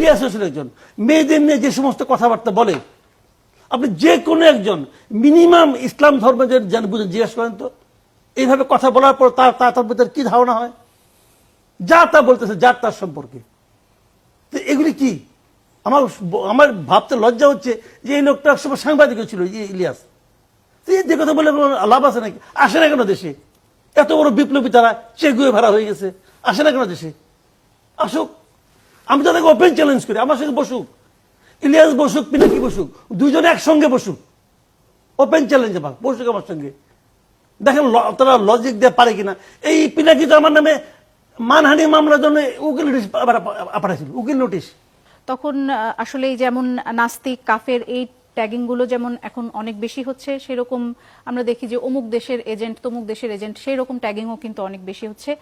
ইলিয়াস হোসেন একজন মেয়েদের নিয়ে যে সমস্ত কথাবার্তা বলে, আপনি যে কোনো একজন মিনিমাম ইসলাম ধর্মের বুঝে জিজ্ঞেস করেন তো, এইভাবে কথা বলার পর তার ভিতরে কি ধারণা হয়, যা তা বলতেছে যার তার সম্পর্কে। তো এগুলি কি? আমার ভাবতে লজ্জা হচ্ছে যে এই লোকটা একসময় সাংবাদিক ছিল ইলিয়াস। যে কথা বলে লাভ আছে নাকি? আসে না কেন দেশে? এত বড় বিপ্লবী তারা চেগুয়ে ভাড়া হয়ে গেছে, আসে না কেন দেশে? আসুক, আমি তাদেরকে ওপেন চ্যালেঞ্জ করি, আমার সঙ্গে বসুক, ইলিয়াস বসুক, পিনাকি বসুক, দুইজনে একসঙ্গে বসুক, ওপেন চ্যালেঞ্জ আমার, বসুক আমার সঙ্গে, দেখেন তারা লজিক দিয়ে পারে কিনা। এই পিনাকি তো আমার নামে মানহানি মামলার জন্য উকিল নোটিশ পাঠাইছিল, উকিল নোটিশ। তখন আসলে যেমন নাস্তিক কাফের এই ট্যাগিং গুলো যেমন এখন অনেক বেশি হচ্ছে, সেরকম আমরা দেখি যে অমুক দেশের এজেন্ট তমুক দেশের এজেন্ট, সেই রকম ট্যাগিংও কিন্তু অনেক বেশি হচ্ছে।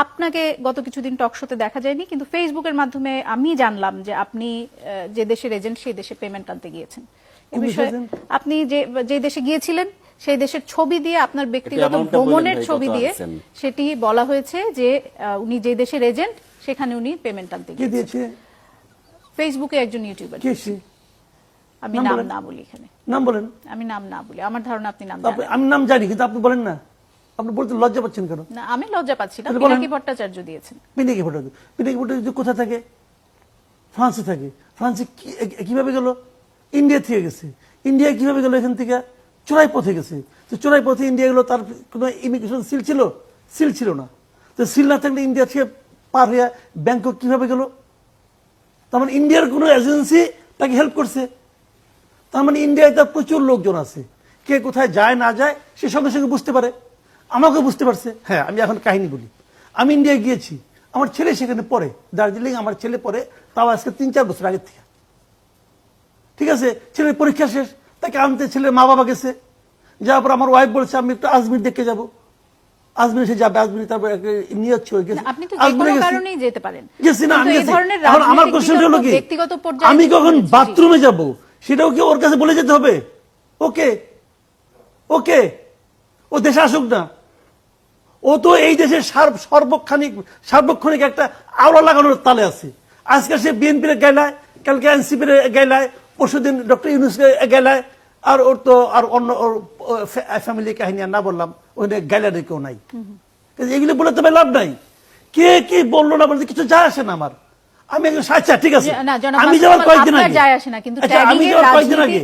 আপনাকে গত কিছুদিন টক শোতে দেখা যায়নি, কিন্তু ফেসবুকের মাধ্যমে আমি জানলাম যে আপনি যে দেশের এজেন্ট সেই দেশে পেমেন্ট আনতে গিয়েছেন। এই বিষয়ে আপনি যে দেশে গিয়েছিলেন সেই দেশের ছবি দিয়ে, আপনার ব্যক্তিগত ভ্রমণের ছবি দিয়ে সেটি বলা হয়েছে যে উনি যে দেশের এজেন্ট সেখানে উনি পেমেন্ট আনতে গিয়েছেন। ফেসবুকে একজন ইউটিউবার, আমি নাম না বলি এখানে, নাম বলেন, আমি নাম না বলি, আমার ধারণা আপনি নাম জানেন। আমি নাম জানি কিন্তু আপনি বলেন না, আপনি বলতে লজ্জা পাচ্ছেন কেন? না, আমি লজ্জা পাচ্ছি না। পিনাকি ভট্টাচার্য দিয়েছেন। পিনাকি ভট্টাচার্য, পিনাকি ভট্টাচার্য কোথায় থাকে? ফ্রান্সে থাকে। ফ্রান্সে কিভাবে গেল? ইন্ডিয়া থেকে গেছে। ইন্ডিয়া কিভাবে গেল? এখান থেকে চোরাই পথে গেছে। তো চোরাই পথে ইন্ডিয়া গেল, তার কোনো ইমিগ্রেশন সিল ছিল? সিল ছিল না। তো সিল না থাকলে ইন্ডিয়া থেকে পার হয়ে ব্যাংকক কিভাবে গেল? তার মানে ইন্ডিয়ার কোনো এজেন্সি তাকে হেল্প করছে। তার মানে ইন্ডিয়ায় তার প্রচুর লোকজন আছে, কে কোথায় যায় না যায় সে সঙ্গে সঙ্গে বুঝতে পারে। আমাকে বুঝতে পারছে। হ্যাঁ, আমি এখন কাহিনী বলি। আমি ইন্ডিয়ায় গিয়েছি, আমার ছেলে সেখানে পড়ে, দার্জিলিং আমার ছেলে পড়ে, তাও আজকে 3-4 বছর আগের থেকে। ঠিক আছে, ছেলের পরীক্ষা শেষ, তাকে আনতে ছেলের মা বাবা গেছে। যাওয়ার পর আমার ওয়াইফ বলছে আমি একটু আজমির দেখতে যাবো। আজমির সে যাবে, আজমির তারপর নিয়ে যেতে পারেন। গেছি না, আমি এখন আমার কোশ্চেন হলো কি, আমি কখন বাথরুমে যাব সেটাও কি ওর কাছে বলে যেতে হবে? ওকে ওকে, ও দেশে আসুক না, ও তো এই দেশের সার্বক্ষণিক একটা আওড়া লাগানোর তালে আছে। আজকে সে বিএনপির গাইলায়, কালকে এনসিপির গাইলায়, পরশুদিন ডক্টর ইউনূস গাইলায়, আর ওর তো আর অন্য ওর ফ্যামিলি কাহিনী আর না বললাম, ওখানে গাইলার কেউ নাই। এগুলো বলে তবে লাভ নাই। কে কি বললো না বলতে কিছু যায় আসে না আমার। আমি একজন আচ্ছা ঠিক আছে, আমি যাওয়ার কয়েকদিন আগে, আমি যাওয়ার কয়েকদিন আগে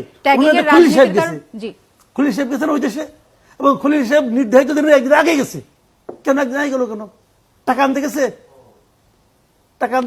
খলিল সাহেব গেছে, খলিল সাহেব গেছেন ওই দেশে, এবং খলিল সাহেব নির্ধারিত দিনের একদিন আগে গেছে। কেন একদিন আগে গেল কেন? টাকা আনতে গেছে, টাকা আনতে